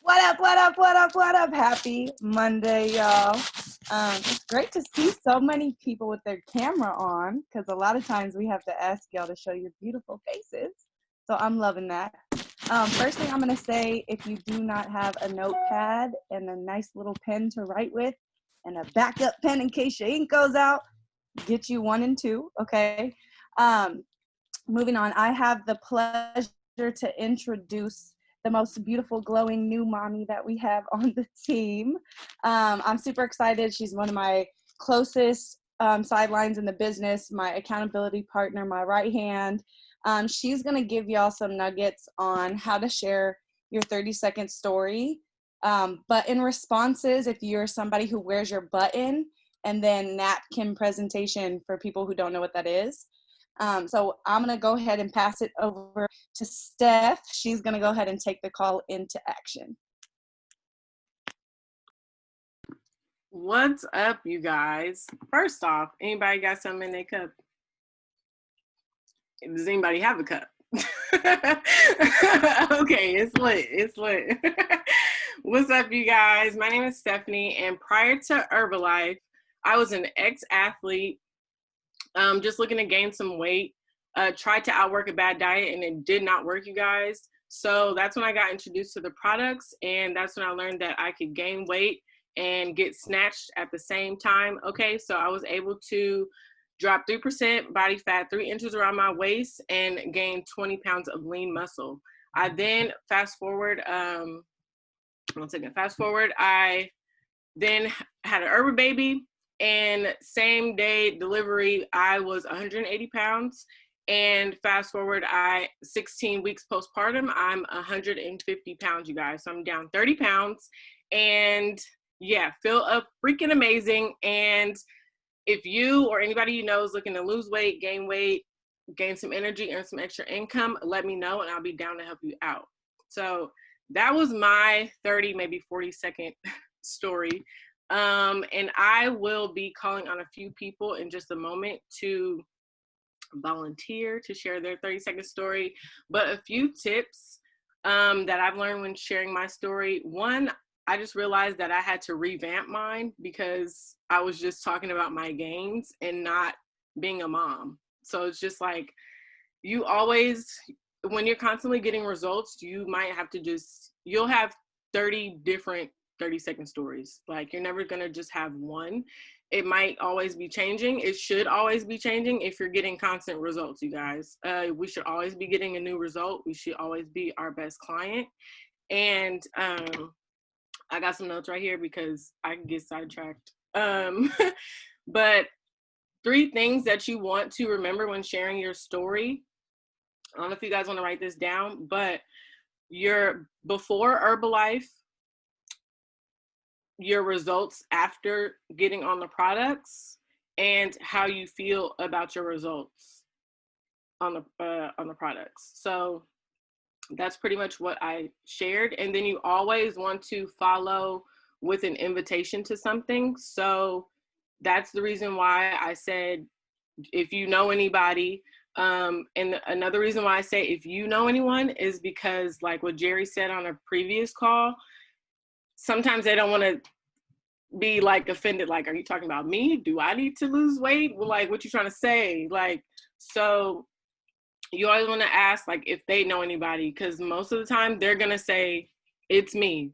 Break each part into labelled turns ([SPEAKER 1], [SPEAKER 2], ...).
[SPEAKER 1] What up, what up, what up, what up? Happy Monday, y'all. It's great to see so many people with their camera on because a lot of times we have to ask y'all to show your beautiful faces. So I'm loving that. First thing I'm going to say, if you do not have a notepad and a nice little pen to write with and a backup pen in case your ink goes out, get you one and two, okay? Moving on, I have the pleasure to introduce the most beautiful, glowing new mommy that we have on the team. I'm super excited. She's one of my closest sidelines in the business, my accountability partner, my right hand. She's going to give y'all some nuggets on how to share your 30-second story. But in responses, if you're somebody who wears your button and then napkin presentation for people who don't know what that is. So I'm going to go ahead and pass it over to Steph. She's going to go ahead and take the call into action.
[SPEAKER 2] What's up, you guys? First off, anybody got something in their cup? Does anybody have a cup? Okay, it's lit. It's lit. What's up, you guys? My name is Stephanie, and prior to Herbalife, I was an ex-athlete. Just looking to gain some weight, tried to outwork a bad diet and it did not work, you guys. So that's when I got introduced to the products, and that's when I learned that I could gain weight and get snatched at the same time. Okay, so I was able to drop 3% body fat, 3 inches around my waist, and gain 20 pounds of lean muscle. I then fast forward, I then had an Urban baby. And same day delivery, I was 180 pounds. And fast forward, 16 weeks postpartum, I'm 150 pounds, you guys. So I'm down 30 pounds. And yeah, feel freaking amazing. And if you or anybody you know is looking to lose weight, gain some energy, earn some extra income, let me know and I'll be down to help you out. So that was my 30, maybe 40-second story. And I will be calling on a few people in just a moment to volunteer to share their 30-second story. But a few tips that I've learned when sharing my story. One, I just realized that I had to revamp mine because I was just talking about my gains and not being a mom. So it's just like, you always, when you're constantly getting results, you'll have 30 different 30-second stories. Like, you're never going to just have one. It might always be changing. It should always be changing if you're getting constant results, you guys. We should always be getting a new result. We should always be our best client. And I got some notes right here because I can get sidetracked. But 3 things that you want to remember when sharing your story. I don't know if you guys want to write this down, but your before Herbalife, your results after getting on the products, and how you feel about your results on the products. So that's pretty much what I shared. And then you always want to follow with an invitation to something. So that's the reason why I said, if you know anybody, and another reason why I say if you know anyone is because, like what Jerry said on a previous call, sometimes they don't want to be like offended. Like, are you talking about me? Do I need to lose weight? Well, like, what you trying to say? Like, so you always want to ask, like, if they know anybody, because most of the time they're going to say, it's me,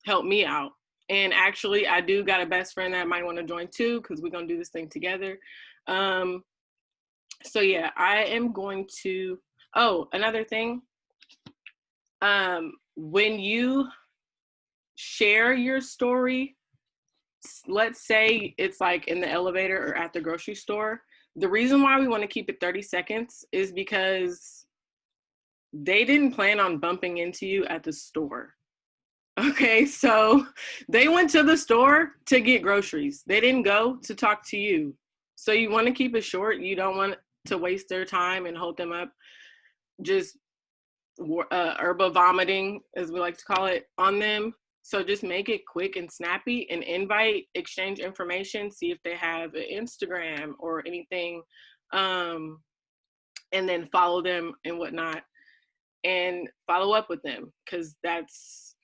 [SPEAKER 2] help me out. And actually, I do got a best friend that might want to join too, because we're going to do this thing together. So yeah, I am going to, another thing, when you share your story, let's say it's like in the elevator or at the grocery store, the reason why we want to keep it 30 seconds is because they didn't plan on bumping into you at the store. Okay, so they went to the store to get groceries. They didn't go to talk to you. So you want to keep it short. You don't want to waste their time and hold them up just herba vomiting, as we like to call it, on them. So just make it quick and snappy and invite, exchange information, see if they have an Instagram or anything, and then follow them and whatnot, and follow up with them, because that's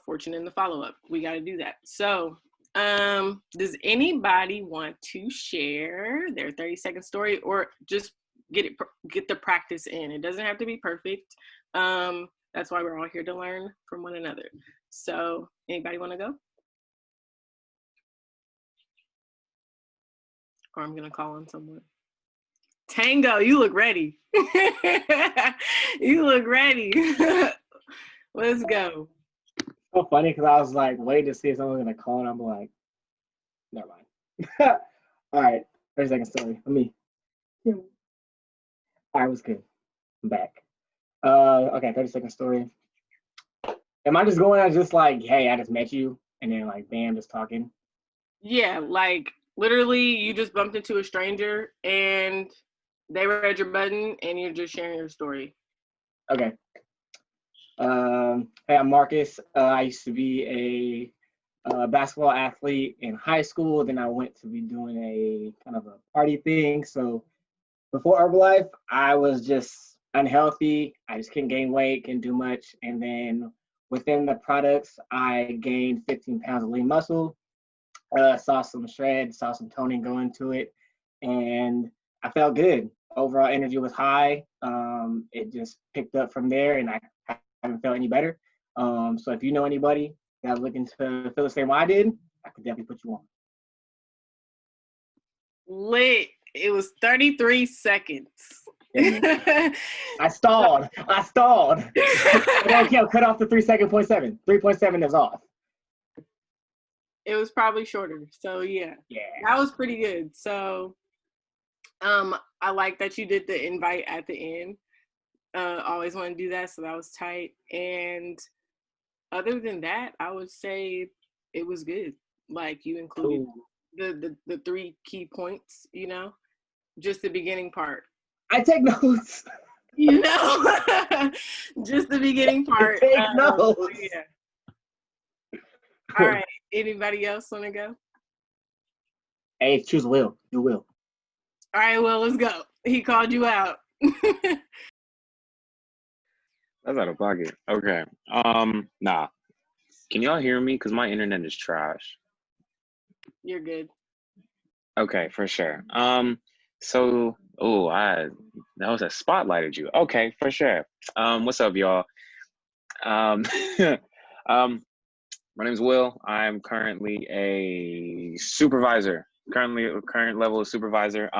[SPEAKER 2] fortunate in the follow-up. We got to do that. So does anybody want to share their 30-second story, or just get the practice in? It doesn't have to be perfect. That's why we're all here to learn from one another. So anybody want to go? Or I'm gonna call on someone. Tango, you look ready. You look ready. Let's go.
[SPEAKER 3] So funny because I was like waiting to see if someone was gonna call, and I'm like, never mind. All right, 30-second story. Let me. All right, what's good? I'm back. Okay, 30-second story. Am I just going as just like, hey, I just met you, and then like, bam, just talking?
[SPEAKER 2] Yeah, like literally, you just bumped into a stranger, and they read your button, and you're just sharing your story.
[SPEAKER 3] Okay. Hey, I'm Marcus. I used to be a basketball athlete in high school. Then I went to be doing a kind of a party thing. So before Herbalife, I was just unhealthy. I just couldn't gain weight, couldn't do much. And then within the products, I gained 15 pounds of lean muscle. Saw some shred, saw some toning go into it, and I felt good. Overall energy was high. It just picked up from there, and I haven't felt any better. So if you know anybody that's looking to feel the same way I did, I could definitely put you on.
[SPEAKER 2] Lit. It was 33 seconds.
[SPEAKER 3] I stalled. Okay, I'll cut off the 3-second 0.7. 3.7 is off.
[SPEAKER 2] It was probably shorter. So yeah. That was pretty good. So I like that you did the invite at the end. Always want to do that, so that was tight. And other than that, I would say it was good. Like you included the 3 key points, just the beginning part.
[SPEAKER 3] I take notes.
[SPEAKER 2] Just the beginning part.
[SPEAKER 3] Take notes.
[SPEAKER 2] Yeah. All right. Anybody else want to go?
[SPEAKER 3] Hey, choose Will. You will.
[SPEAKER 2] All right, well, let's go. He called you out.
[SPEAKER 4] That's out of pocket. Okay. Nah. Can y'all hear me? Because my internet is trash.
[SPEAKER 2] You're good.
[SPEAKER 4] Okay, for sure. So that was a spotlighted you. Okay, for sure. What's up, y'all? My name is Will. I'm currently a supervisor. Current level of supervisor.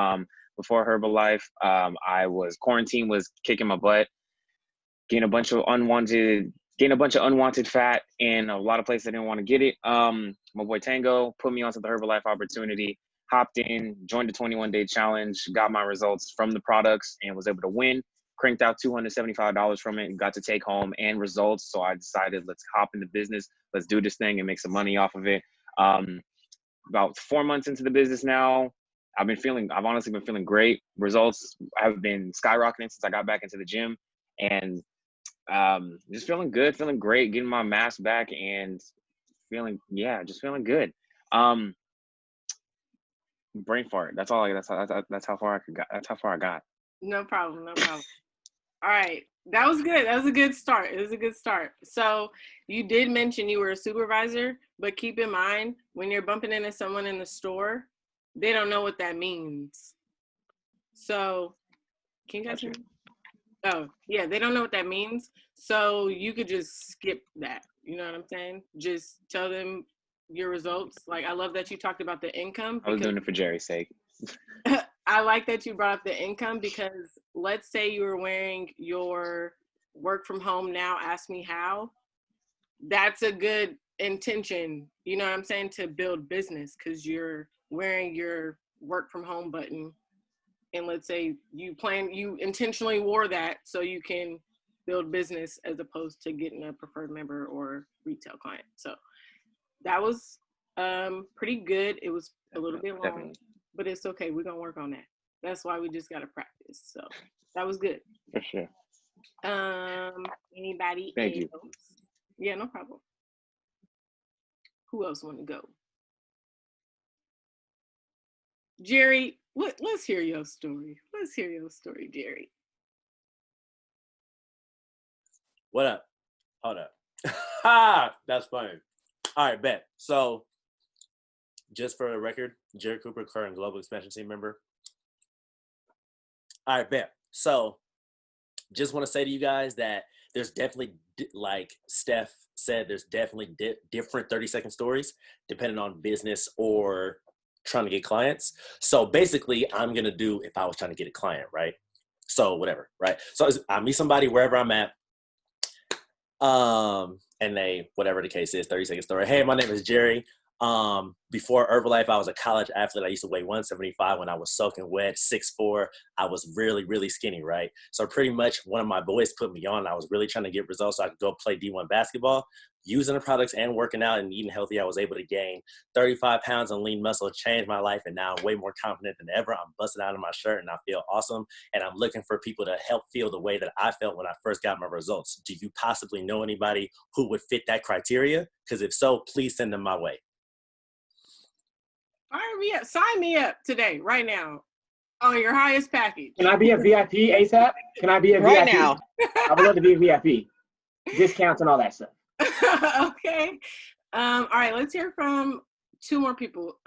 [SPEAKER 4] Before Herbalife, I was quarantine, was kicking my butt, gained a bunch of unwanted fat in a lot of places I didn't want to get it. My boy Tango put me onto the Herbalife opportunity, hopped in, joined the 21-day challenge, got my results from the products, and was able to win. Cranked out $275 from it and got to take home and results. So I decided, let's hop into business. Let's do this thing and make some money off of it. About 4 months into the business now, I've honestly been feeling great. Results have been skyrocketing since I got back into the gym, and just feeling good, feeling great, getting my mass back, and just feeling good. Brain fart. That's all. That's how far I got.
[SPEAKER 2] No problem. All right. That was good. That was a good start. It was a good start. So you did mention you were a supervisor, but keep in mind when you're bumping into someone in the store, they don't know what that means. So can you guys hear me? Oh, yeah, they don't know what that means. So you could just skip that. You know what I'm saying? Just tell them your results. Like, I love that you talked about the income.
[SPEAKER 4] I was doing it for Jerry's sake.
[SPEAKER 2] I like that you brought up the income, because let's say you were wearing your work from home now, ask me how. That's a good intention, you know what I'm saying, to build business, because you're wearing your work from home button. And let's say you intentionally wore that so you can build business as opposed to getting a preferred member or retail client. So that was pretty good. It was a little bit long. Definitely. But it's okay. We're going to work on that. That's why we just got to practice. So that was good.
[SPEAKER 4] For sure.
[SPEAKER 2] Anybody
[SPEAKER 4] Thank
[SPEAKER 2] else?
[SPEAKER 4] You.
[SPEAKER 2] Yeah, no problem. Who else want to go? Jerry, let's hear your story. Let's hear your story, Jerry.
[SPEAKER 5] What up? Hold up. That's funny. All right, bet. So, just for the record, Jerry Cooper, current global expansion team member. All right, bet. So, just want to say to you guys that there's definitely, like Steph said, there's definitely different 30-second stories depending on business or trying to get clients. So basically, I'm going to do if I was trying to get a client, right? So whatever, right? So I meet somebody wherever I'm at. And they, whatever the case is, 30-second story. Hey, my name is Jerry. Before Herbalife, I was a college athlete. I used to weigh 175 when I was soaking wet, 6'4". I was really, really skinny, right? So pretty much one of my boys put me on. I was really trying to get results so I could go play D1 basketball. Using the products and working out and eating healthy, I was able to gain 35 pounds of lean muscle, change my life, and now I'm way more confident than ever. I'm busting out of my shirt and I feel awesome. And I'm looking for people to help feel the way that I felt when I first got my results. Do you possibly know anybody who would fit that criteria? Because if so, please send them my way.
[SPEAKER 2] Fire me up. Sign me up today, right now, on your highest package.
[SPEAKER 3] Can I be a VIP ASAP? Can I be a
[SPEAKER 6] Right
[SPEAKER 3] VIP?
[SPEAKER 6] now.
[SPEAKER 3] I would love to be a VIP. Discounts and all that stuff.
[SPEAKER 2] Okay. All right, let's hear from two more people.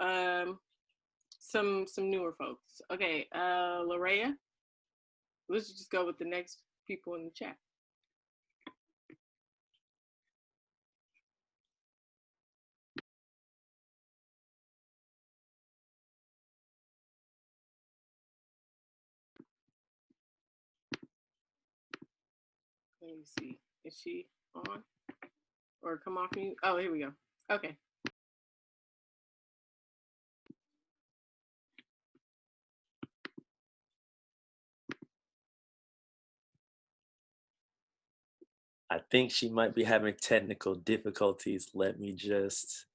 [SPEAKER 2] Some newer folks. Okay, Larea. Let's just go with the next people in the chat. Let me see. Is she on? Or come off mute? Oh, here we go. Okay.
[SPEAKER 5] I think she might be having technical difficulties. Let me just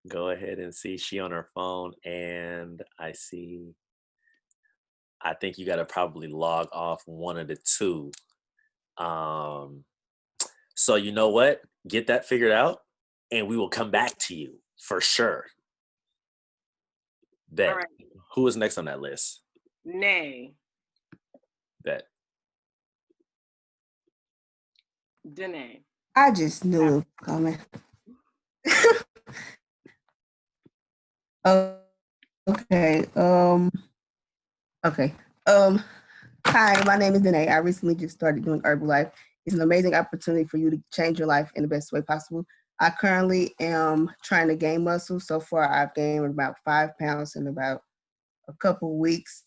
[SPEAKER 5] go ahead and see. She on her phone, and I see. I think you got to probably log off one of the two. So you know what? Get that figured out, and we will come back to you for sure. Bet.
[SPEAKER 2] All right.
[SPEAKER 5] Who is next on that list?
[SPEAKER 2] Nay.
[SPEAKER 5] Bet.
[SPEAKER 2] Danae.
[SPEAKER 7] I just knew it was coming. Okay. Okay. Hi, my name is Danae. I recently just started doing Herbalife. It's an amazing opportunity for you to change your life in the best way possible. I currently am trying to gain muscle. So far, I've gained about 5 pounds in about a couple weeks.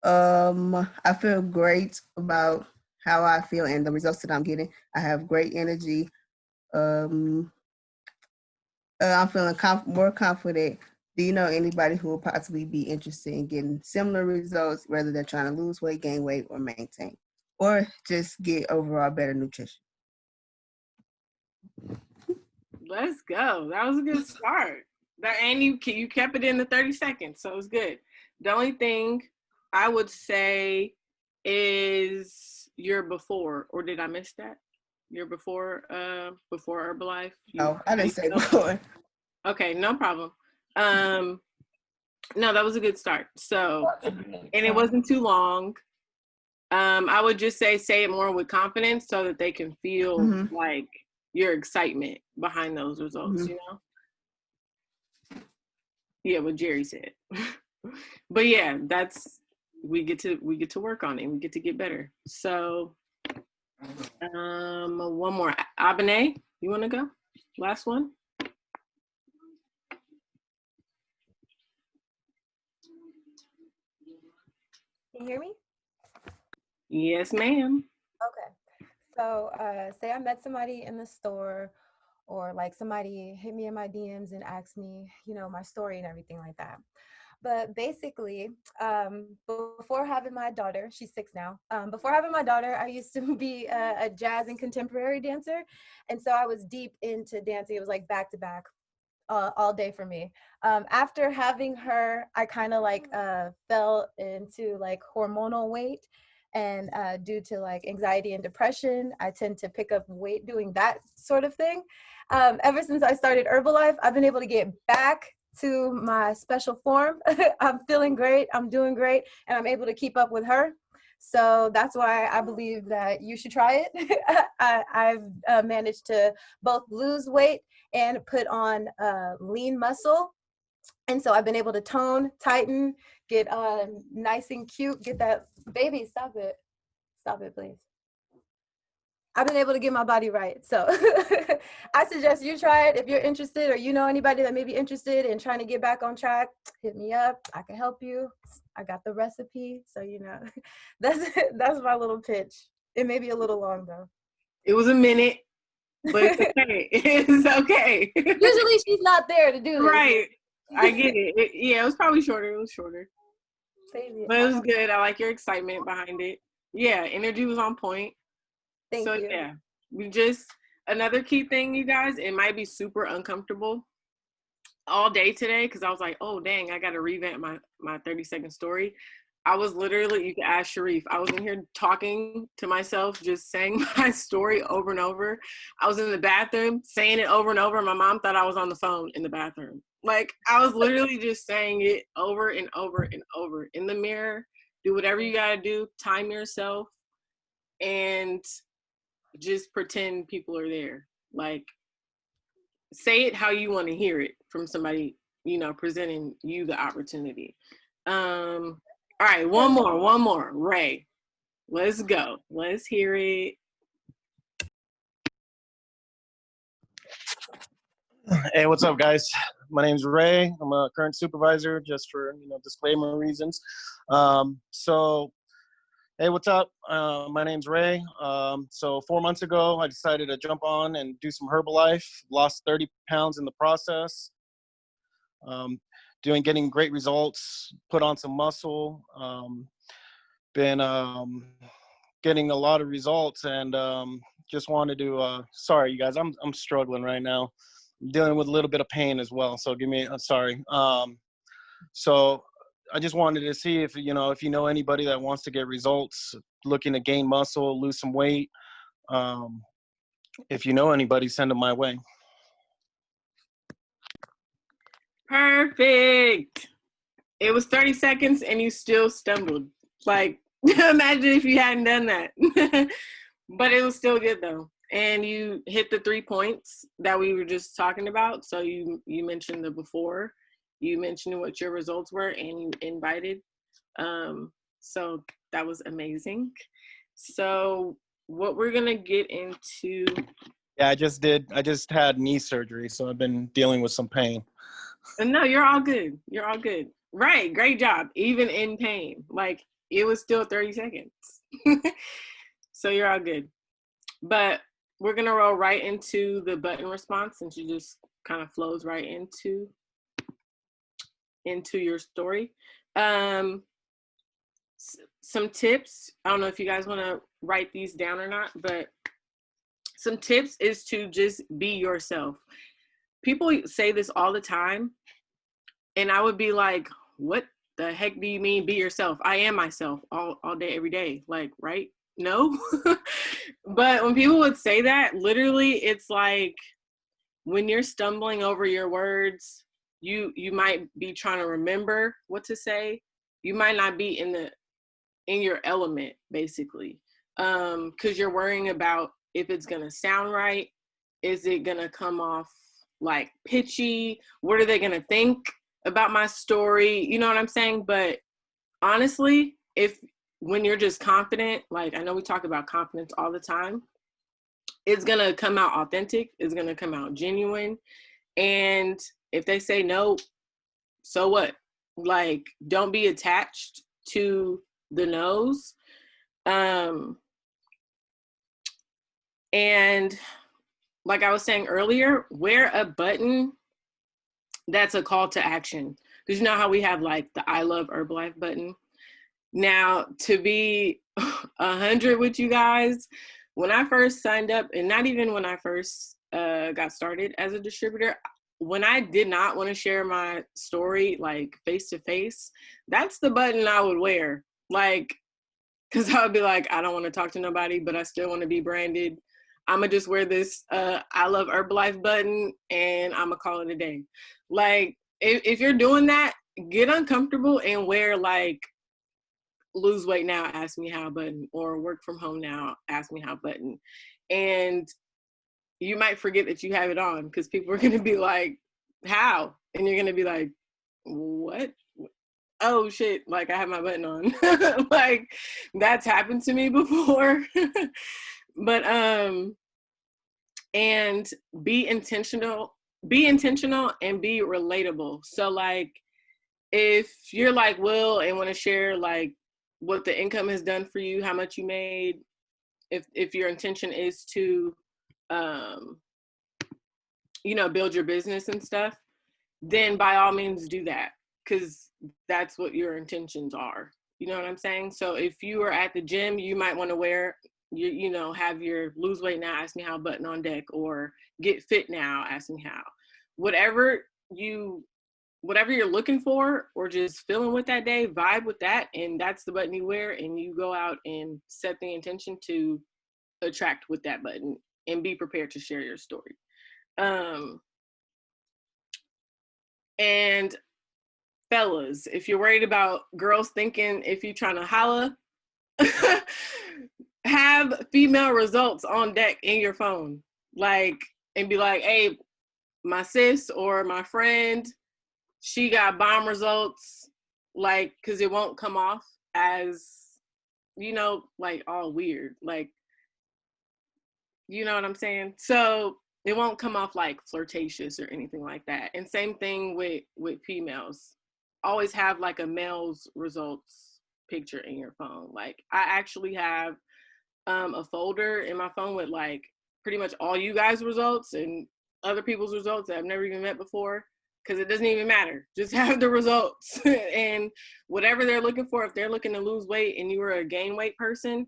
[SPEAKER 7] I feel great about how I feel and the results that I'm getting. I have great energy. I'm feeling more confident. Do you know anybody who will possibly be interested in getting similar results, whether they're trying to lose weight, gain weight, or maintain, or just get overall better nutrition?
[SPEAKER 2] Let's go. That was a good start. And you kept it in the 30 seconds, so it was good. The only thing I would say is your before, or did I miss that? Your before Herbalife?
[SPEAKER 7] No, I didn't say before.
[SPEAKER 2] Okay, no problem. No, that was a good start. So, and it wasn't too long. I would just say it more with confidence so that they can feel like your excitement behind those results, you know? Yeah, what Jerry said. But yeah, we get to work on it. We get to get better. So one more. Abene, you want to go? Last one?
[SPEAKER 8] Can you hear me?
[SPEAKER 2] Yes, ma'am.
[SPEAKER 8] Okay. So say I met somebody in the store, or like somebody hit me in my DMs and asked me, you know, my story and everything like that. But basically, before having my daughter, she's 6 now. Before having my daughter, I used to be a jazz and contemporary dancer. And so I was deep into dancing. It was like back to back all day for me. After having her, I kind of like fell into like hormonal weight. And due to like anxiety and depression, I tend to pick up weight doing that sort of thing. Ever since I started Herbalife, I've been able to get back to my special form. I'm feeling great. I'm doing great. And I'm able to keep up with her. So that's why I believe that you should try it. I've managed to both lose weight and put on lean muscle. And so I've been able to tone, tighten, get nice and cute, get that, baby, stop it. Stop it, please. I've been able to get my body right. So I suggest you try it. If you're interested or you know anybody that may be interested in trying to get back on track, hit me up. I can help you. I got the recipe. So, you know, that's my little pitch. It may be a little long though.
[SPEAKER 2] It was a minute, but it's okay. It's okay.
[SPEAKER 8] Usually she's not there to do this.
[SPEAKER 2] Right. I get it. Yeah, it was probably shorter. It was shorter.
[SPEAKER 8] Baby,
[SPEAKER 2] But it was good. I like your excitement behind it. Yeah, energy was on point.
[SPEAKER 8] Thank you.
[SPEAKER 2] Yeah, we just, another key thing, you guys, it might be super uncomfortable all day today because I was like, oh, dang, I got to revamp my 30-second story. I was literally, you can ask Sharif, I was in here talking to myself, just saying my story over and over. I was in the bathroom saying it over and over. My mom thought I was on the phone in the bathroom. Like, I was literally just saying it over and over and over in the mirror. Do whatever you got to do, time yourself, and just pretend people are there. Like, say it how you want to hear it from somebody, you know, presenting you the opportunity. All right, one more. Ray, let's go. Let's hear it.
[SPEAKER 6] Hey, what's up, guys? My name's Ray. I'm a current supervisor, just for, you know, disclaimer reasons. Hey, what's up? My name's Ray. So 4 months ago, I decided to jump on and do some Herbalife. Lost 30 pounds in the process. Getting great results. Put on some muscle. Been getting a lot of results, and just wanted to. Sorry, you guys. I'm struggling right now. I'm dealing with a little bit of pain as well. So sorry. So I just wanted to see if you know anybody that wants to get results, looking to gain muscle, lose some weight. If you know anybody, send them my way.
[SPEAKER 2] Perfect. It was 30 seconds and you still stumbled. Like, imagine if you hadn't done that. But it was still good though. And you hit the 3 points that we were just talking about. So you mentioned the before, you mentioned what your results were, and you invited. So that was amazing. So what we're gonna get into.
[SPEAKER 6] Yeah, I just had knee surgery, so I've been dealing with some pain.
[SPEAKER 2] No, you're all good. You're all good. Right, great job. Even in pain, like it was still 30 seconds. So you're all good. But we're gonna roll right into the button response, since you just kind of flows right into your story. Some tips. I don't know if you guys want to write these down or not, but some tips is to just be yourself. People say this all the time, and I would be like, what the heck do you mean be yourself? I am myself all day, every day. Like, right? No. But when people would say that, literally, it's like when you're stumbling over your words, you might be trying to remember what to say. You might not be in your element, basically, because you're worrying about if it's gonna sound right. Is it gonna come off like pitchy? What are they gonna think about my story? You know what I'm saying? But honestly, when you're just confident, like I know we talk about confidence all the time, it's gonna come out authentic. It's gonna come out genuine. And if they say no, so what? Like, don't be attached to the no's. And like I was saying earlier, wear a button that's a call to action. Because you know how we have like the I love Herbalife button? Now, to be 100 with you guys, when I first signed up, and not even when I first got started as a distributor, when I did not want to share my story like face to face, that's the button I would wear. Like, because I would be like, I don't want to talk to nobody, but I still want to be branded. I'm going to just wear this I love Herbalife button, and I'm going to call it a day. Like, if you're doing that, get uncomfortable and wear like lose weight now, ask me how button, or work from home now, ask me how button. And you might forget that you have it on because people are going to be like, how? And you're going to be like, what? Oh shit, like I have my button on. Like that's happened to me before. But and be intentional and be relatable. So like if you're like Will and want to share like what the income has done for you, how much you made, if your intention is to build your business and stuff, then by all means do that, because that's what your intentions are. You know what I'm saying? So if you are at the gym, you might want to wear have your lose weight now, ask me how button on deck, or get fit now, ask me how. Whatever you're looking for or just feeling with that day, vibe with that, and that's the button you wear, and you go out and set the intention to attract with that button and be prepared to share your story. And fellas, if you're worried about girls thinking if you're trying to holla, have female results on deck in your phone, like, and be like, hey, my sis or my friend, she got bomb results, like, because it won't come off as, like all weird, like, you know what I'm saying? So it won't come off like flirtatious or anything like that. And same thing with females. Always have like a male's results picture in your phone. Like I actually have a folder in my phone with like pretty much all you guys' results and other people's results that I've never even met before, because it doesn't even matter. Just have the results. And whatever they're looking for, if they're looking to lose weight and you were a gain weight person,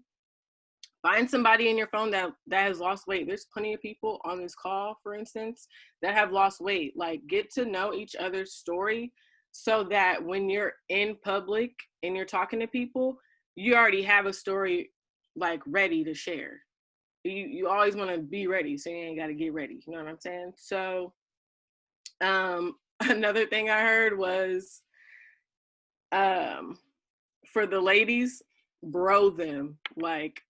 [SPEAKER 2] find somebody in your phone that has lost weight. There's plenty of people on this call, for instance, that have lost weight. Like, get to know each other's story so that when you're in public and you're talking to people, you already have a story like ready to share. You always want to be ready, so you ain't got to get ready. You know what I'm saying? So another thing I heard was for the ladies, bro them. Like,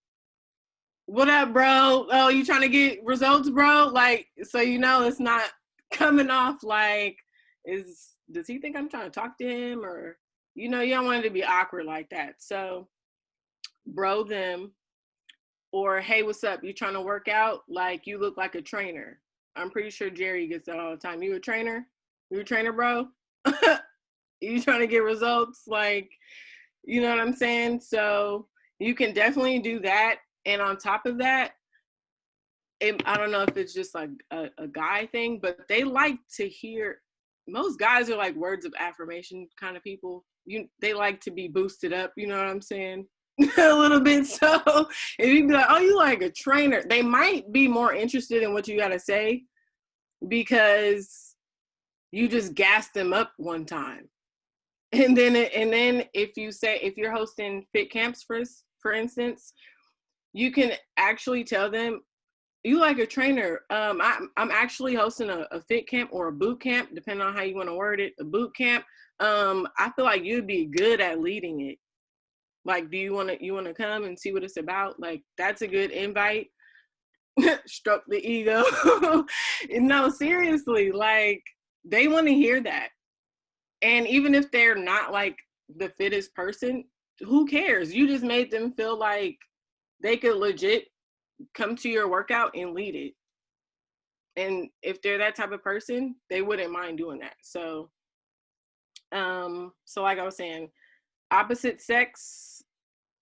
[SPEAKER 2] what up, bro? Oh, you trying to get results, bro? Like, so it's not coming off like, does he think I'm trying to talk to him? Or, you don't want it to be awkward like that. So bro them. Or, hey, what's up? You trying to work out? Like, you look like a trainer. I'm pretty sure Jerry gets that all the time. You a trainer? You a trainer, bro? You trying to get results? Like, you know what I'm saying? So you can definitely do that. And on top of that, I don't know if it's just like a guy thing, but they like to hear, most guys are like words of affirmation kind of people. They like to be boosted up, you know what I'm saying? A little bit. So if you be like, oh, you like a trainer, they might be more interested in what you got to say because you just gassed them up one time. And then if you're hosting fit camps, for instance, you can actually tell them, you like a trainer. I'm actually hosting a fit camp or a boot camp, depending on how you want to word it, a boot camp. I feel like you'd be good at leading it. Like, do you want to come and see what it's about? Like, that's a good invite. Stroke the ego. No, seriously, like, they want to hear that. And even if they're not like the fittest person, who cares? You just made them feel like they could legit come to your workout and lead it. And if they're that type of person, they wouldn't mind doing that. So like I was saying, opposite sex,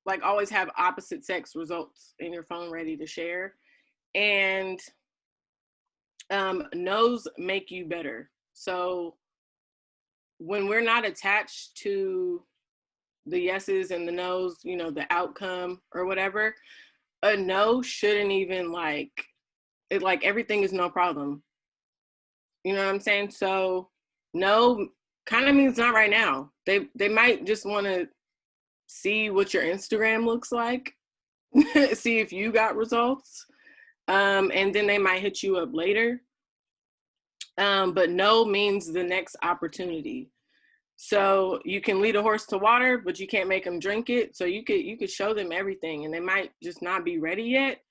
[SPEAKER 2] like, always have opposite sex results in your phone ready to share. And no's make you better. So when we're not attached to the yeses and the no's, the outcome or whatever, a no shouldn't even like everything is no problem. You know what I'm saying? So no kind of means not right now. They might just want to see what your Instagram looks like, see if you got results, and then they might hit you up later. But no means the next opportunity. So you can lead a horse to water, but you can't make them drink it. So you could show them everything, and they might just not be ready yet.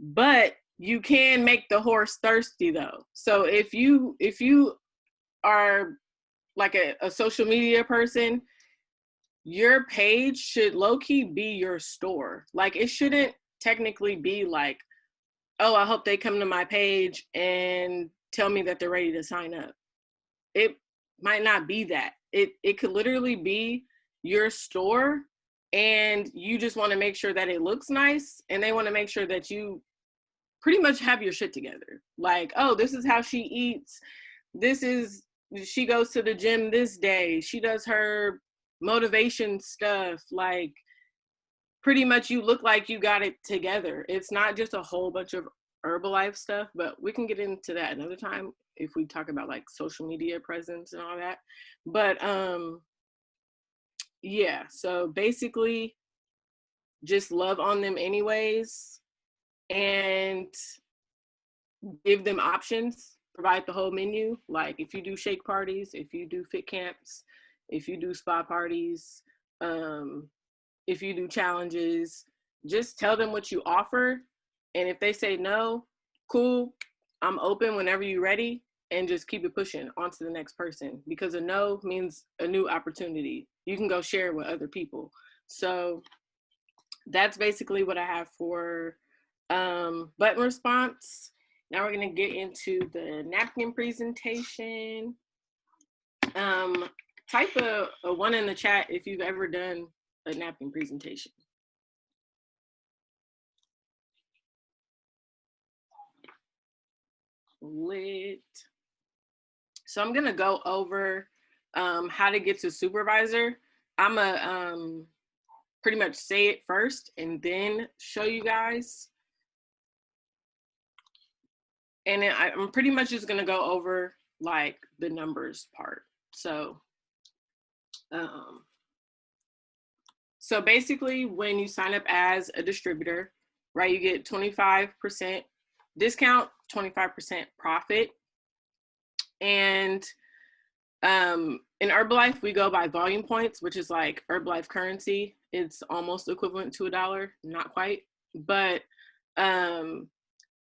[SPEAKER 2] But you can make the horse thirsty though. So if you are like a social media person, your page should low-key be your store. Like, it shouldn't technically be like, oh, I hope they come to my page and tell me that they're ready to sign up. It might not be that. It could literally be your store, and you just want to make sure that it looks nice, and they want to make sure that you pretty much have your shit together. Like, oh, this is how she eats. She goes to the gym this day. She does her motivation stuff. Like, pretty much you look like you got it together. It's not just a whole bunch of Herbalife stuff, but we can get into that another time if we talk about like social media presence and all that. But yeah, so basically just love on them anyways, and give them options, provide the whole menu. Like, if you do shake parties, if you do fit camps, if you do spa parties, if you do challenges, just tell them what you offer. And if they say no, cool, I'm open whenever you're ready, and just keep it pushing on to the next person, because a no means a new opportunity. You can go share it with other people. So that's basically what I have for button response. Now we're gonna get into the napkin presentation. Type a 1 in the chat if you've ever done a napkin presentation. Lit. So I'm gonna go over how to get to supervisor. I'm gonna pretty much say it first and then show you guys. And then I'm pretty much just gonna go over like the numbers part. So so basically, when you sign up as a distributor, right, you get 25% discount, 25% profit. And in Herbalife, we go by volume points, which is like Herbalife currency. It's almost equivalent to $1, not quite. But and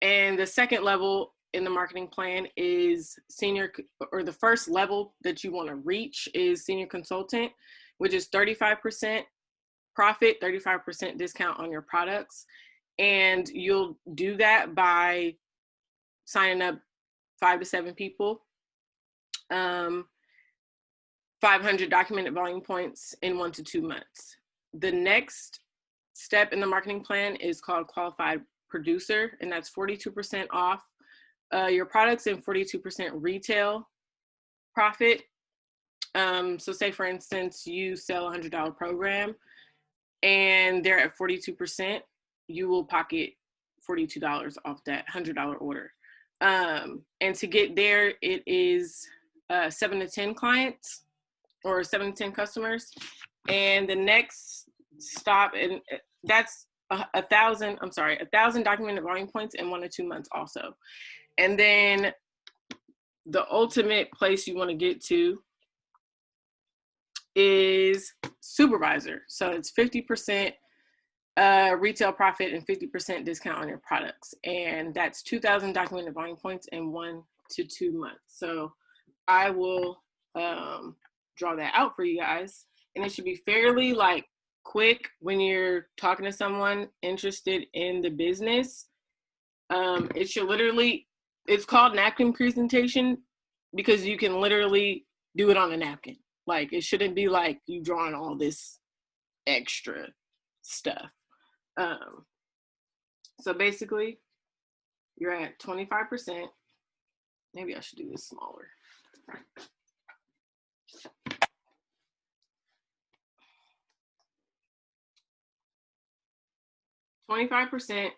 [SPEAKER 2] the second level in the marketing plan is senior, or the first level that you want to reach is senior consultant, which is 35% profit, 35% discount on your products. And you'll do that by signing up 5 to 7 people, 500 documented volume points in 1 to 2 months. The next step in the marketing plan is called qualified producer, and that's 42% off your products and 42% retail profit. So say, for instance, you sell a $100 program and they're at 42%, you will pocket $42 off that $100 order. And to get there, it is 7 to 10 clients or 7 to 10 customers. And the next stop, and that's 1,000 documented volume points in 1 to 2 months also. And then the ultimate place you want to get to is supervisor. So it's 50% retail profit and 50% discount on your products. And that's 2,000 documented volume points in 1 to 2 months. So I will draw that out for you guys. And it should be fairly like quick when you're talking to someone interested in the business. It should literally, it's called napkin presentation because you can literally do it on a napkin. Like, it shouldn't be like you drawing all this extra stuff. So basically, you're at 25%. Maybe I should do this smaller. 25%,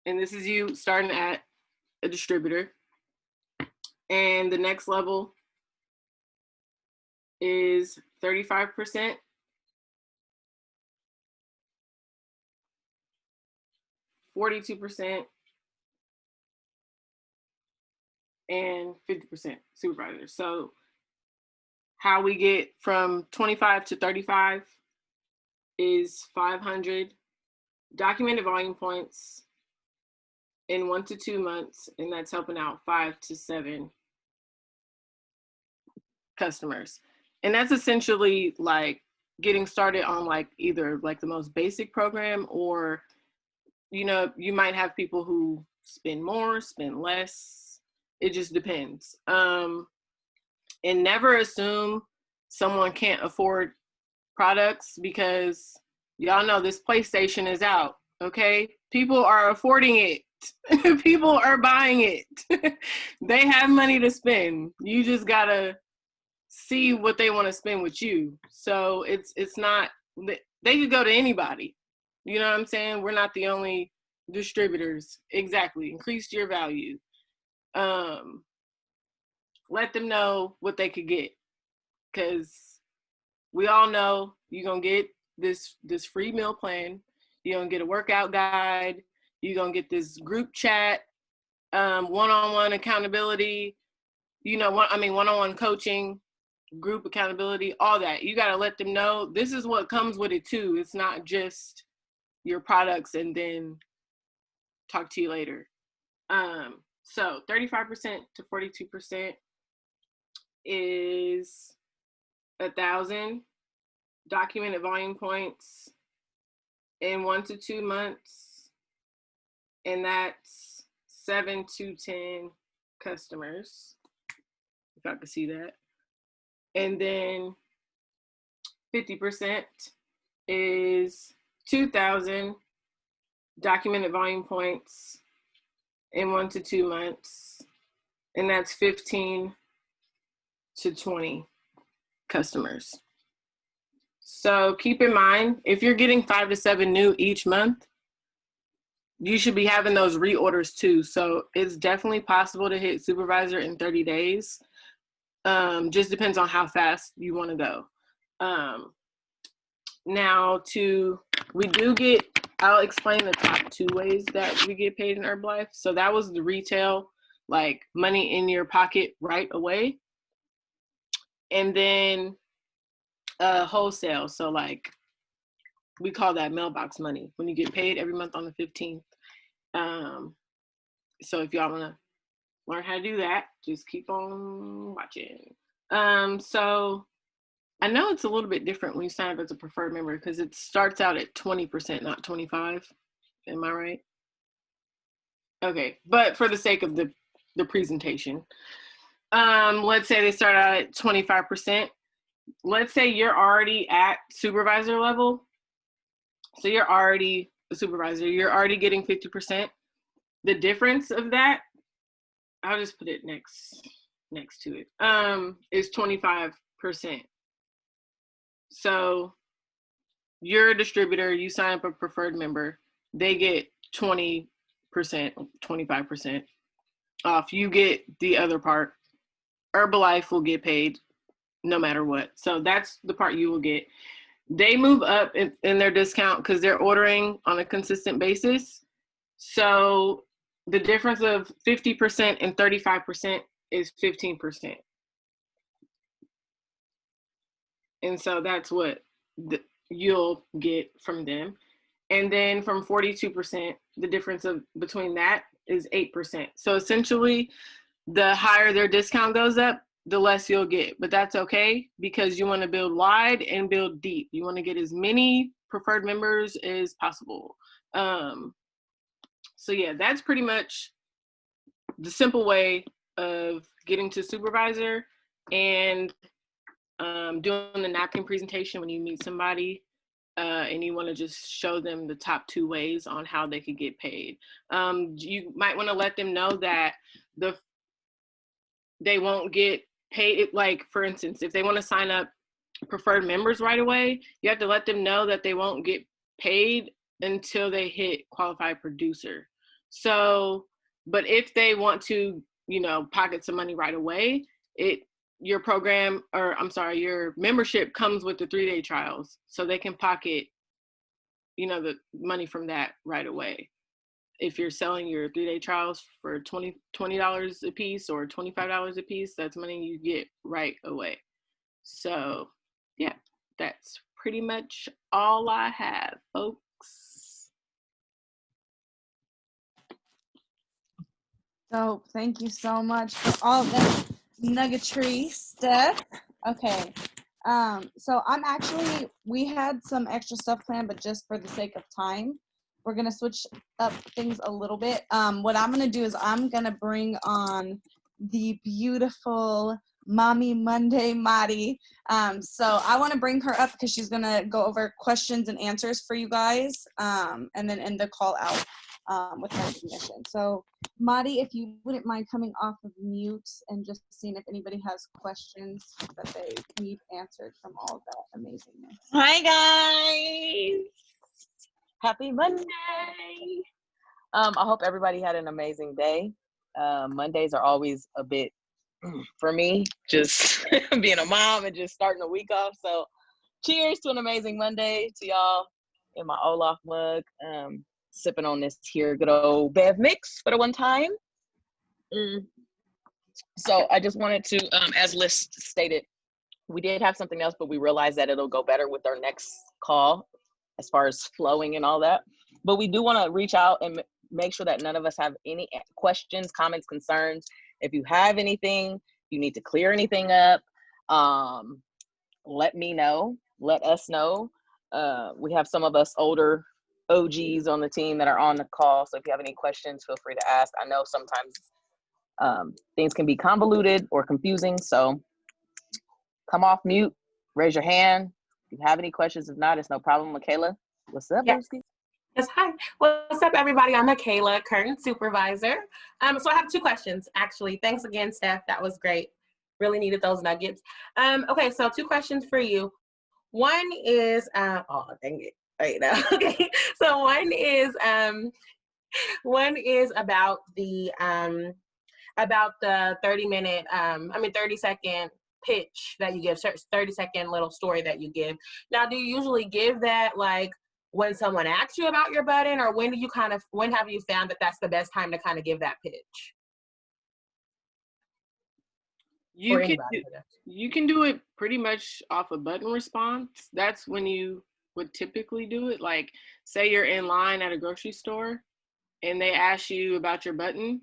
[SPEAKER 2] and this is you starting at a distributor. And the next level is 35%. 42%, and 50% supervisor. So how we get from 25 to 35 is 500 documented volume points in 1 to 2 months, and that's helping out 5 to 7 customers. And that's essentially like getting started on like either like the most basic program, or you know, you might have people who spend more, spend less. It just depends. And never assume someone can't afford products, because y'all know this PlayStation is out, okay? People are affording it. People are buying it. They have money to spend. You just gotta see what they want to spend with you. So it's not, they could go to anybody. You know what I'm saying? We're not the only distributors. Exactly. Increase your value. Let them know what they could get, because we all know you're gonna get this free meal plan. You're gonna get a workout guide. You're gonna get this group chat, one-on-one accountability. You know, one-on-one coaching, group accountability, all that. You got to let them know this is what comes with it too. It's not just your products and then talk to you later. So 35% to 42% is 1,000 documented volume points in 1 to 2 months, and that's 7 to 10 customers, if I could see that. And then 50% is 2,000 documented volume points in 1 to 2 months, and that's 15 to 20 customers. So keep in mind, if you're getting 5 to 7 new each month, you should be having those reorders too. So it's definitely possible to hit supervisor in 30 days. Just depends on how fast you want to go. I'll explain the top 2 ways that we get paid in Herbalife. So that was the retail, like money in your pocket right away. And then wholesale. So like we call that mailbox money, when you get paid every month on the 15th. So if y'all want to learn how to do that, just keep on watching. So I know it's a little bit different when you sign up as a preferred member, because it starts out at 20%, not 25. Am I right? Okay, but for the sake of the presentation, let's say they start out at 25%. Let's say you're already at supervisor level. So you're already a supervisor. You're already getting 50%. The difference of that, I'll just put it next to it, is 25%. So you're a distributor, you sign up a preferred member, they get 20%, 25% off. You get the other part. Herbalife will get paid no matter what. So that's the part you will get. They move up in their discount because they're ordering on a consistent basis. So the difference of 50% and 35% is 15%. And so that's what you'll get from them. And then from 42%, the difference between that is 8%. So essentially, the higher their discount goes up, the less you'll get. But that's okay, because you want to build wide and build deep. You want to get as many preferred members as possible. So yeah, that's pretty much the simple way of getting to supervisor, and doing the napkin presentation when you meet somebody and you want to just show them the top 2 ways on how they could get paid. You might want to let them know that they won't get paid. Like, for instance, if they want to sign up preferred members right away, you have to let them know that they won't get paid until they hit qualified producer. So, but if they want to, you know, pocket some money right away, your membership comes with the 3-day trials, so they can pocket, you know, the money from that right away. If you're selling your 3-day trials for $20 a piece or $25 a piece, that's money you get right away. So yeah, that's pretty much all I have, folks.
[SPEAKER 1] So thank you so much for all that nuggetry stuff. Okay. So we had some extra stuff planned, but just for the sake of time, we're gonna switch up things a little bit. What I'm gonna do is I'm gonna bring on the beautiful Mommy Monday Madi. So I want to bring her up because she's gonna go over questions and answers for you guys, and then end the call out with recognition. So Madi, if you wouldn't mind coming off of mute and just seeing if anybody has questions that they need answered from all of that amazingness.
[SPEAKER 9] Hi guys, happy Monday. I hope everybody had an amazing day. Mondays are always a bit for me, just being a mom and just starting the week off. So cheers to an amazing Monday to y'all in my Olaf mug. Sipping on this here good old Bev mix for the one time. So I just wanted to, as Liz stated, we did have something else, but we realized that it'll go better with our next call as far as flowing and all that. But we do want to reach out and make sure that none of us have any questions, comments, concerns. If you have anything, you need to clear anything up, let me know, let us know. We have some of us older OGs on the team that are on the call. So if you have any questions, feel free to ask. I know sometimes things can be convoluted or confusing. So come off mute, raise your hand. If you have any questions, if not, it's no problem. Michaela, what's up?
[SPEAKER 2] Yes. Yes, hi. What's up, everybody? I'm Michaela, current supervisor. So I have two questions, actually. Thanks again, Steph. That was great. Really needed those nuggets. Okay, so two questions for you. One is, oh, dang it. Right now. Okay, so one is about the 30-second pitch that you give, 30-second little story that you give. Now, do you usually give that like when someone asks you about your button, or when have you found that that's the best time to kind of give that pitch? You can do it pretty much off a button response. That's when you would typically do it. Like, say you're in line at a grocery store and they ask you about your button,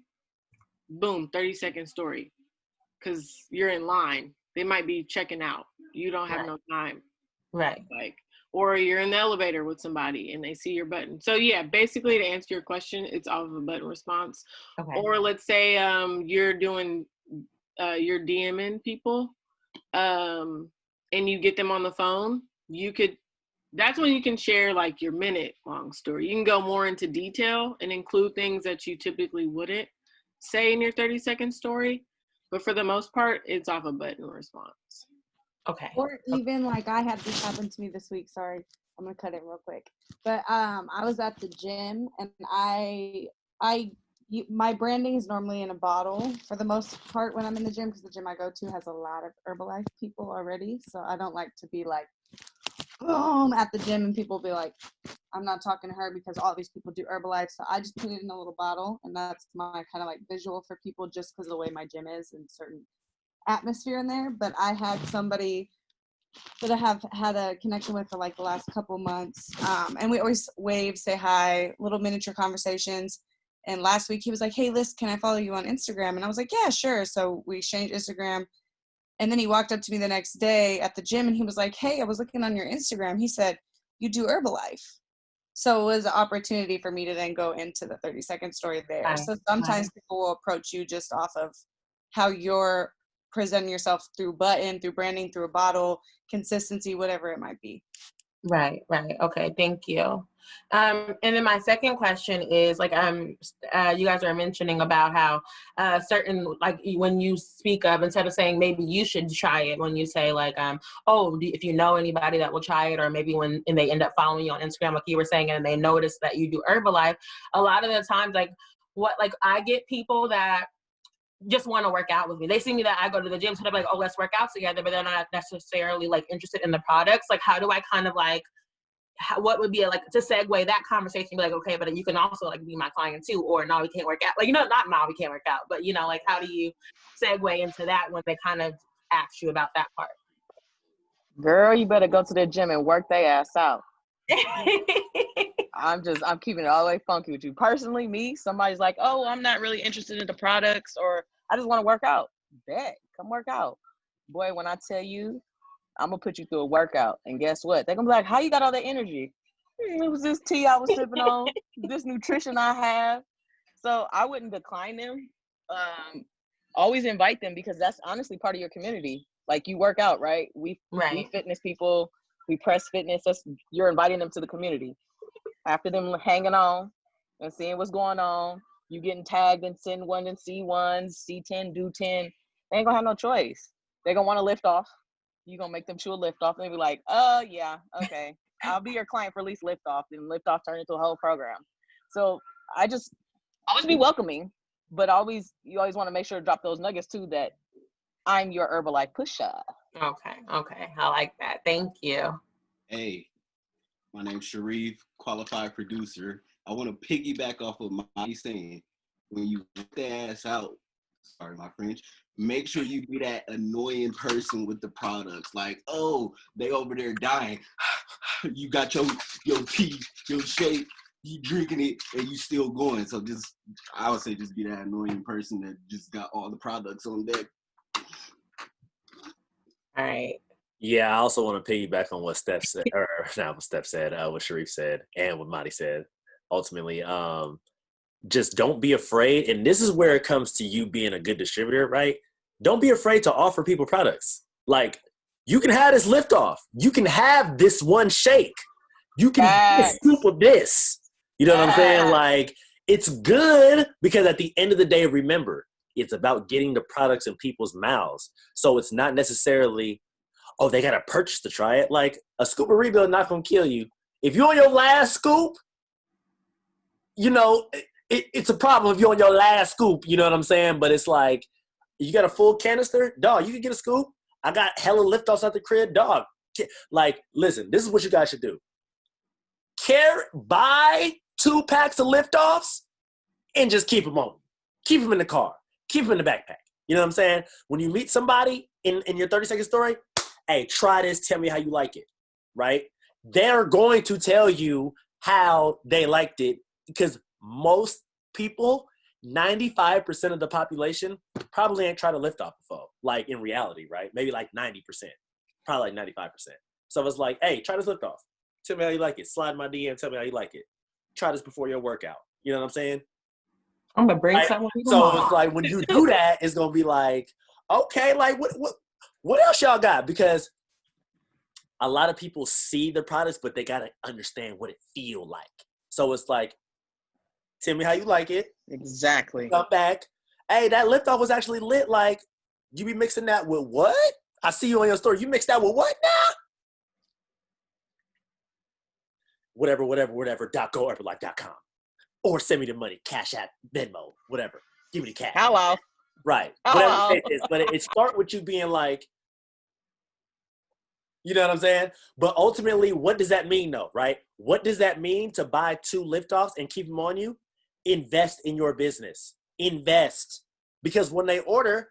[SPEAKER 2] boom, 30-second story, because you're in line. They might be checking out. You don't have no time.
[SPEAKER 9] Right.
[SPEAKER 2] Like, or you're in the elevator with somebody and they see your button. So yeah, basically to answer your question, it's off of a button response. Okay. Or let's say you're you're DMing people and you get them on the phone, that's when you can share like your minute-long story. You can go more into detail and include things that you typically wouldn't say in your 30-second story. But for the most part, it's off a button response. Okay.
[SPEAKER 1] Or even like I had this happen to me this week. Sorry, I'm gonna cut it real quick. But I was at the gym and my branding is normally in a bottle for the most part when I'm in the gym, because the gym I go to has a lot of Herbalife people already. So I don't like to be like, boom, at the gym and people be like, I'm not talking to her because all these people do Herbalife. So I just put it in a little bottle, and that's my kind of like visual for people just because of the way my gym is and certain atmosphere in there. But I had somebody that I have had a connection with for like the last couple months, and we always wave, say hi, little miniature conversations. And last week he was like, hey Liz, can I follow you on Instagram? And I was like, yeah, sure. So we exchanged Instagram. And then he walked up to me the next day at the gym and he was like, hey, I was looking on your Instagram. He said, you do Herbalife. So it was an opportunity for me to then go into the 30-second story there. Right. So sometimes people will approach you just off of how you're presenting yourself through button, through branding, through a bottle, consistency, whatever it might be.
[SPEAKER 2] Right. Okay, thank you. And then my second question is like, you guys are mentioning about how certain, like when you speak of, instead of saying maybe you should try it, when you say like, if you know anybody that will try it, or maybe when and they end up following you on Instagram, like you were saying, and they notice that you do Herbalife, a lot of the times, like I get people that just want to work out with me. They see me that I go to the gym, so they're like, oh, let's work out together, but they're not necessarily like interested in the products. Like, how do I kind of like, what would be like to segue that conversation, be like, okay, but you can also like be my client too, or no, we can't work out. Like, not no, we can't work out, but like, how do you segue into that when they kind of ask you about that part?
[SPEAKER 9] Girl, you better go to the gym and work their ass out. I'm keeping it all the way funky with you. Personally, me, somebody's like, oh, I'm not really interested in the products, or I just want to work out. Bet, come work out. Boy, when I tell you, I'm gonna put you through a workout, and guess what? They're gonna be like, how you got all that energy? It was this tea I was sipping on, this nutrition I have. So I wouldn't decline them. Always invite them, because that's honestly part of your community. Like, you work out, right? We fitness people, we press fitness. You're inviting them to the community. After them hanging on and seeing what's going on, you getting tagged in Sin 1 and C1, C10, do 10. They ain't gonna have no choice. They're gonna want to lift off. You're gonna make them chew a lift off, and they be like, oh yeah, okay. I'll be your client for at least lift off. And lift off turn into a whole program. So I just always be welcoming, but you always want to make sure to drop those nuggets too, that I'm your Herbalife pusher.
[SPEAKER 10] Okay. I like that. Thank you.
[SPEAKER 11] Hey, my name's Sharif, qualified producer. I want to piggyback off of my saying, when you get the ass out, sorry my French, make sure you be that annoying person with the products. Like, oh, they over there dying. You got your tea, your shake, you drinking it, and you still going. So I would say just be that annoying person that just got all the products on deck.
[SPEAKER 10] All right.
[SPEAKER 5] Yeah, I also want to piggyback on what Steph said, or not what Steph said, what Sharif said, and what Madi said. Ultimately, just don't be afraid. And this is where it comes to you being a good distributor, right? Don't be afraid to offer people products. Like, you can have this liftoff. You can have this one shake. You can get a scoop of this. You know what I'm saying? Like, it's good, because at the end of the day, remember, it's about getting the products in people's mouths. So it's not necessarily, oh, they got to purchase to try it. Like, a scoop of Rebuild not going to kill you. If you're on your last scoop, you know, it's a problem if you're on your last scoop. You know what I'm saying? But it's like, you got a full canister? Dog, you can get a scoop. I got hella liftoffs at the crib. Dog, like, listen, this is what you guys should do. Buy 2 packs of liftoffs and just keep them on. Keep them in the car. Keep them in the backpack. You know what I'm saying? When you meet somebody in your 30-second story, hey, try this. Tell me how you like it, right? They're going to tell you how they liked it, because most people, 95% of the population, probably ain't tried to lift off before. Like, in reality, right? Maybe like 90%. Probably like 95%. So it's like, hey, try this lift off. Tell me how you like it. Slide in my DM. Tell me how you like it. Try this before your workout. You know what I'm saying?
[SPEAKER 10] I'm gonna bring
[SPEAKER 5] Like,
[SPEAKER 10] someone.
[SPEAKER 5] so it's like, when you do that, it's gonna be like, okay, like what else y'all got? Because a lot of people see the products, but they gotta understand what it feel like. So it's like, tell me how you like it.
[SPEAKER 9] Exactly.
[SPEAKER 5] Come back. Hey, that liftoff was actually lit. Like, you be mixing that with what? I see you on your story. You mix that with what now? Whatever. .goherbalife.com. Or send me the money. Cash App, Venmo, whatever. Give me the cash.
[SPEAKER 9] Hello.
[SPEAKER 5] Right.
[SPEAKER 9] Hello.
[SPEAKER 5] Whatever it is. But it start with you being like, you know what I'm saying? But ultimately, what does that mean though, right? What does that mean to buy 2 liftoffs and keep them on you? Invest in your business. Invest. Because when they order,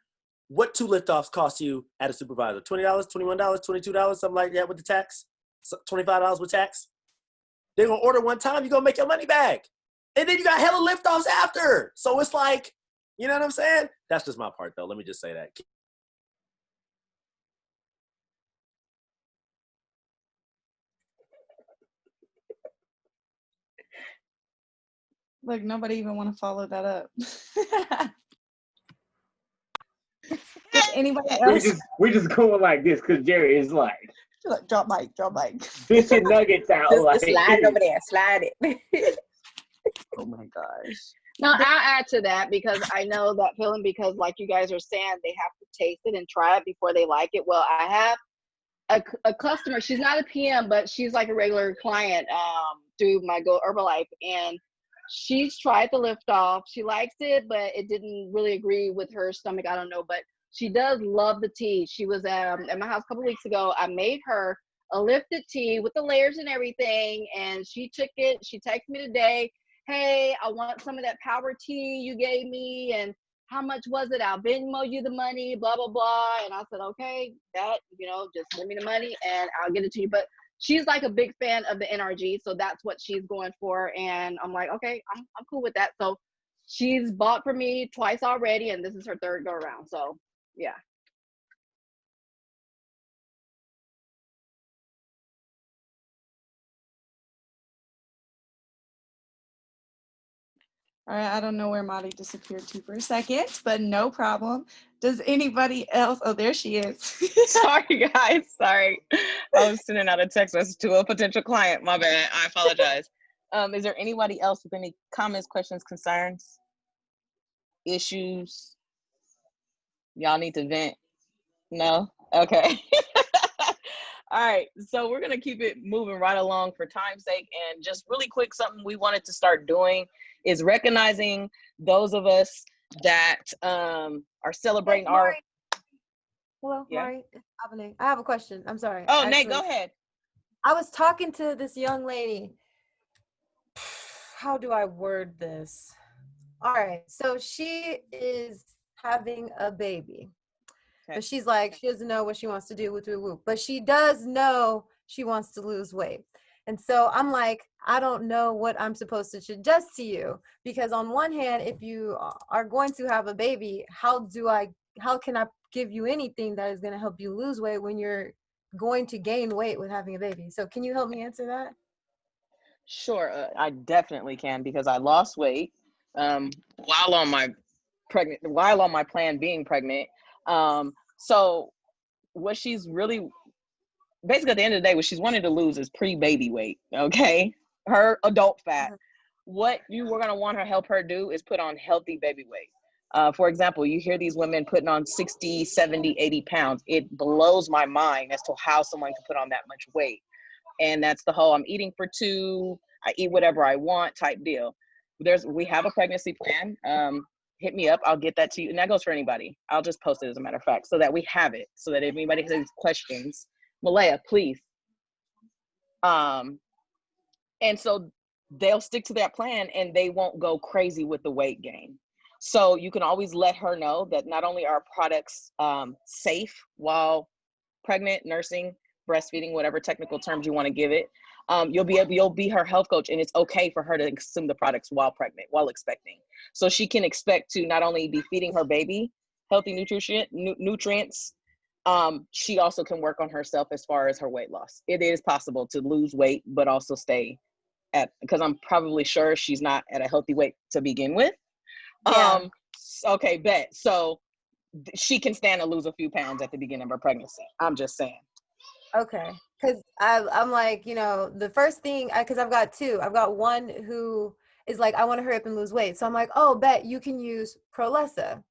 [SPEAKER 5] what 2 liftoffs cost you at a supervisor? $20, $21, $22, something like that with the tax? $25 with tax? They're going to order one time, you're going to make your money back. And then you got hella liftoffs after. So it's like, you know what I'm saying? That's just my part though. Let me just say that.
[SPEAKER 1] Look, nobody even want to follow that up. Does anybody else?
[SPEAKER 3] We just going like this because Jerry is like,
[SPEAKER 1] Look, drop mic.
[SPEAKER 3] dishing nuggets out.
[SPEAKER 10] Just
[SPEAKER 3] Like,
[SPEAKER 10] slide it over there. Slide it.
[SPEAKER 1] Oh my gosh.
[SPEAKER 12] Now I'll add to that, because I know that feeling, because like you guys are saying, they have to taste it and try it before they like it. Well, I have a customer, she's not a PM, but she's like a regular client through my Go Herbalife, and she's tried the lift off. She likes it, but it didn't really agree with her stomach. I don't know, but she does love the tea. She was at my house a couple weeks ago. I made her a lifted tea with the layers and everything, and she took it. She texted me today, hey, I want some of that power tea you gave me, and how much was it? I'll Venmo you the money, blah, blah, blah. And I said, okay, that, just send me the money and I'll get it to you. But she's like a big fan of the NRG. So that's what she's going for. And I'm like, okay, I'm cool with that. So she's bought for me twice already. And this is her third go around. So yeah.
[SPEAKER 1] All right, I don't know where Molly disappeared to for a second, but no problem. Does anybody else? Oh, there she is.
[SPEAKER 9] Sorry, guys. Sorry. I was sending out a text message to a potential client. My bad. I apologize. Is there anybody else with any comments, questions, concerns, issues? Y'all need to vent? No? Okay. All right. So we're going to keep it moving right along for time's sake. And just really quick, something we wanted to start doing is recognizing those of us that are celebrating
[SPEAKER 8] Hey,
[SPEAKER 9] our.
[SPEAKER 8] Mari. Hello,
[SPEAKER 9] Yeah.
[SPEAKER 8] Mari. It's Avale. I have a question. I'm sorry.
[SPEAKER 9] Oh, Nate, go ahead.
[SPEAKER 8] I was talking to this young lady. How do I word this? All right. So she is having a baby. But she's like, she doesn't know what she wants to do with whoop. But she does know she wants to lose weight. And so I'm like, I don't know what I'm supposed to suggest to you. Because on one hand, if you are going to have a baby, how can I give you anything that is going to help you lose weight when you're going to gain weight with having a baby? So can you help me answer that?
[SPEAKER 9] Sure, I definitely can, because I lost weight while on my plan being pregnant. So what she's really basically at the end of the day, what she's wanting to lose is pre-baby weight. Okay, her adult fat. What you were gonna want to help her do is put on healthy baby weight. For example, you hear these women putting on 60, 70, 80 pounds. It blows my mind as to how someone can put on that much weight. And that's the whole I'm eating for two, I eat whatever I want type deal. We have a pregnancy plan. Hit me up, I'll get that to you. And that goes for anybody. I'll just post it as a matter of fact, so that we have it, so that if anybody has questions, Malaya, please. And so they'll stick to that plan and they won't go crazy with the weight gain. So you can always let her know that not only are products safe while pregnant, nursing, breastfeeding, whatever technical terms you want to give it, you'll be her health coach, and it's okay for her to consume the products while pregnant, while expecting. So she can expect to not only be feeding her baby healthy nutrients, she also can work on herself as far as her weight loss. It is possible to lose weight, but also stay because I'm probably sure she's not at a healthy weight to begin with.
[SPEAKER 8] Yeah.
[SPEAKER 9] Okay, bet. So she can stand to lose a few pounds at the beginning of her pregnancy. I'm just saying.
[SPEAKER 8] Okay, because I'm like, the first thing, because I've got two. I've got one who is like, I want to hurry up and lose weight. So I'm like, oh, bet you can use Prolessa.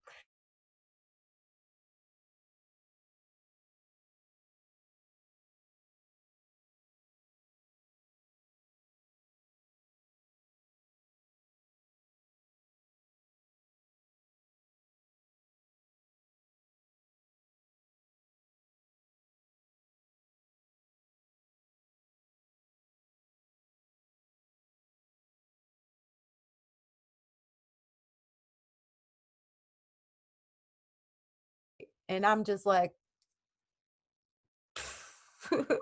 [SPEAKER 8] And I'm just like,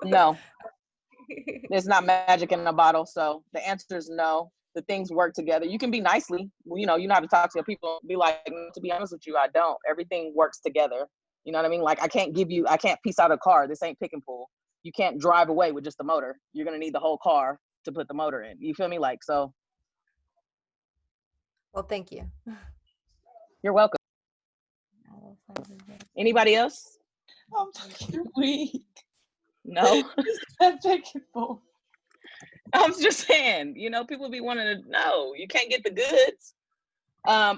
[SPEAKER 9] no, there's not magic in a bottle. So the answer is no. The things work together. You can be nicely, you know how to talk to your people. Be like, to be honest with you, I don't. Everything works together. You know what I mean? Like I can't piece out a car. This ain't pick and pull. You can't drive away with just the motor. You're gonna need the whole car to put the motor in. You feel me? Like, so.
[SPEAKER 8] Well, thank you.
[SPEAKER 9] You're welcome. Anybody else?
[SPEAKER 1] I'm fucking weak.
[SPEAKER 9] No.
[SPEAKER 1] Pick and pull.
[SPEAKER 9] I'm just saying, people be wanting to know. You can't get the goods.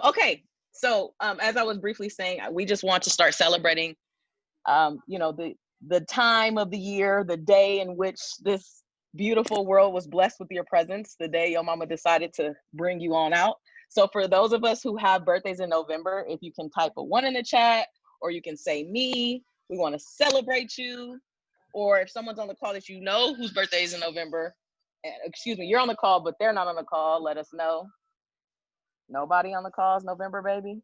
[SPEAKER 9] Okay. So as I was briefly saying, we just want to start celebrating, the time of the year, the day in which this beautiful world was blessed with your presence, the day your mama decided to bring you on out. So for those of us who have birthdays in November, if you can type a 1 in the chat, or you can say me, we want to celebrate you. Or if someone's on the call that whose birthday is in November, excuse me, you're on the call, but they're not on the call, let us know. Nobody on the call is November, baby?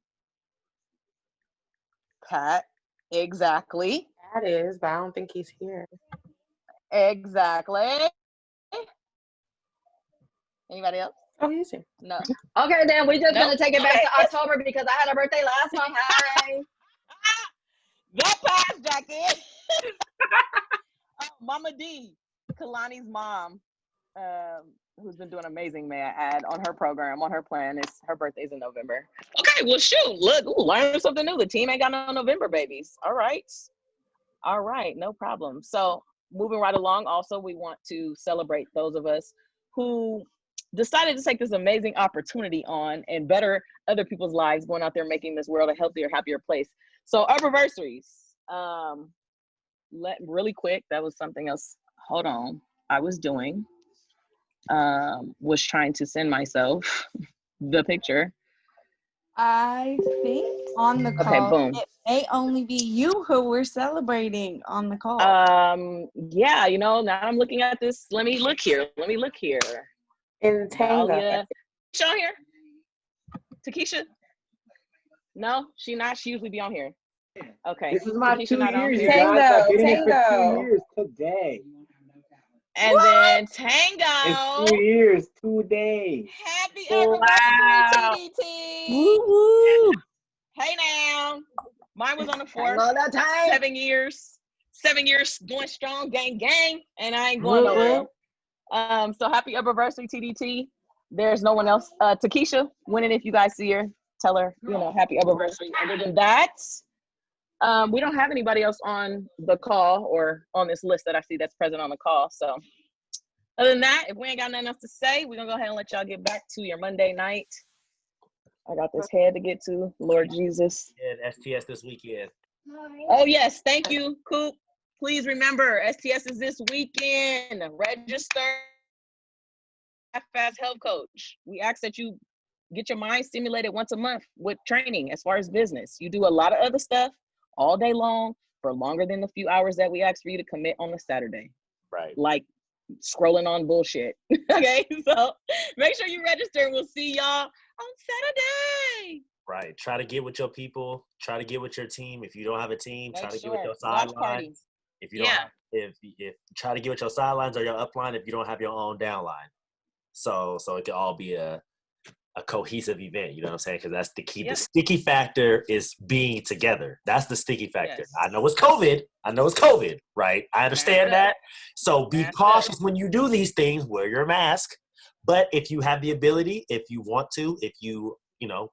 [SPEAKER 9] Pat. Exactly.
[SPEAKER 10] That is, but I don't think he's here.
[SPEAKER 9] Exactly. Anybody else?
[SPEAKER 10] Oh, he's here.
[SPEAKER 9] No.
[SPEAKER 12] Okay, then we just
[SPEAKER 9] Nope.
[SPEAKER 12] gonna take it back
[SPEAKER 9] Okay.
[SPEAKER 12] to October because I had a birthday last month. Hi.
[SPEAKER 9] That pass, Jackie. Mama D, Kalani's mom, who's been doing amazing, may I add, on her program, on her plan. Her birthday's in November. Okay, well, shoot, look, learn something new. The team ain't got no November babies. All right, no problem. So moving right along, also, we want to celebrate those of us who decided to take this amazing opportunity on and better other people's lives, going out there making this world a healthier, happier place. So anniversaries, really quick, that was something else. Hold on, I was doing, was trying to send myself the picture.
[SPEAKER 1] I think on the call,
[SPEAKER 9] Okay, boom.
[SPEAKER 1] it may only be you who we're celebrating on the call.
[SPEAKER 9] Yeah, now I'm looking at this. Let me look here.
[SPEAKER 10] In Tango.
[SPEAKER 9] Dahlia. She on here? Takesha? No, she not. She usually be on here. Okay.
[SPEAKER 3] This is my
[SPEAKER 9] Takesha
[SPEAKER 3] 2
[SPEAKER 9] not on
[SPEAKER 3] years, you
[SPEAKER 9] here.
[SPEAKER 3] guys. I've been here for
[SPEAKER 10] Tango.
[SPEAKER 3] 2 years today.
[SPEAKER 9] And then Tango.
[SPEAKER 3] It's 2 years today.
[SPEAKER 9] Happy
[SPEAKER 10] Wow.
[SPEAKER 9] anniversary, TDT.
[SPEAKER 5] Woo woo.
[SPEAKER 9] Hey now. Mine was on the 4th.
[SPEAKER 12] All that time.
[SPEAKER 9] 7 years. 7 years going strong, gang. And I ain't going nowhere. So happy anniversary, TDT. There's no one else. Takesha, winning if you guys see her. Tell her, happy anniversary. Other than that, we don't have anybody else on the call or on this list that I see that's present on the call. So other than that, if we ain't got nothing else to say, we're going to go ahead and let y'all get back to your Monday night. I got this head to get to, Lord Jesus.
[SPEAKER 5] Yeah, STS this weekend.
[SPEAKER 9] Oh, yes. Thank you, Coop. Please remember, STS is this weekend. Register. Fast Health Coach. We ask that you get your mind stimulated once a month with training as far as business. You do a lot of other stuff all day long for longer than the few hours that we ask for you to commit on a Saturday.
[SPEAKER 5] Right.
[SPEAKER 9] Like scrolling on bullshit. Okay, so make sure you register and we'll see y'all on Saturday.
[SPEAKER 5] Right. Try to get with your people. Try to get with your team. If you don't have a team,
[SPEAKER 9] Make
[SPEAKER 5] try to get
[SPEAKER 9] sure.
[SPEAKER 5] with your
[SPEAKER 9] Watch
[SPEAKER 5] sidelines.
[SPEAKER 9] parties.
[SPEAKER 5] If you don't, if try to get with your sidelines or your upline if you don't have your own downline. So it can all be a cohesive event. You know what I'm saying? Because that's the key.
[SPEAKER 9] Yep.
[SPEAKER 5] The sticky factor is being together. That's the sticky factor.
[SPEAKER 9] Yes.
[SPEAKER 5] I know it's COVID. Right? I understand that. So be cautious when you do these things. Wear your mask. But if you have the ability, if you want to, if you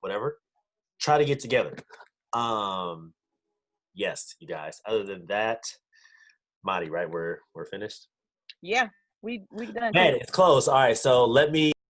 [SPEAKER 5] whatever, try to get together. Yes, you guys. Other than that, Madi, right? We're finished.
[SPEAKER 9] Yeah, we done.
[SPEAKER 5] Man, it's close. All right, so let me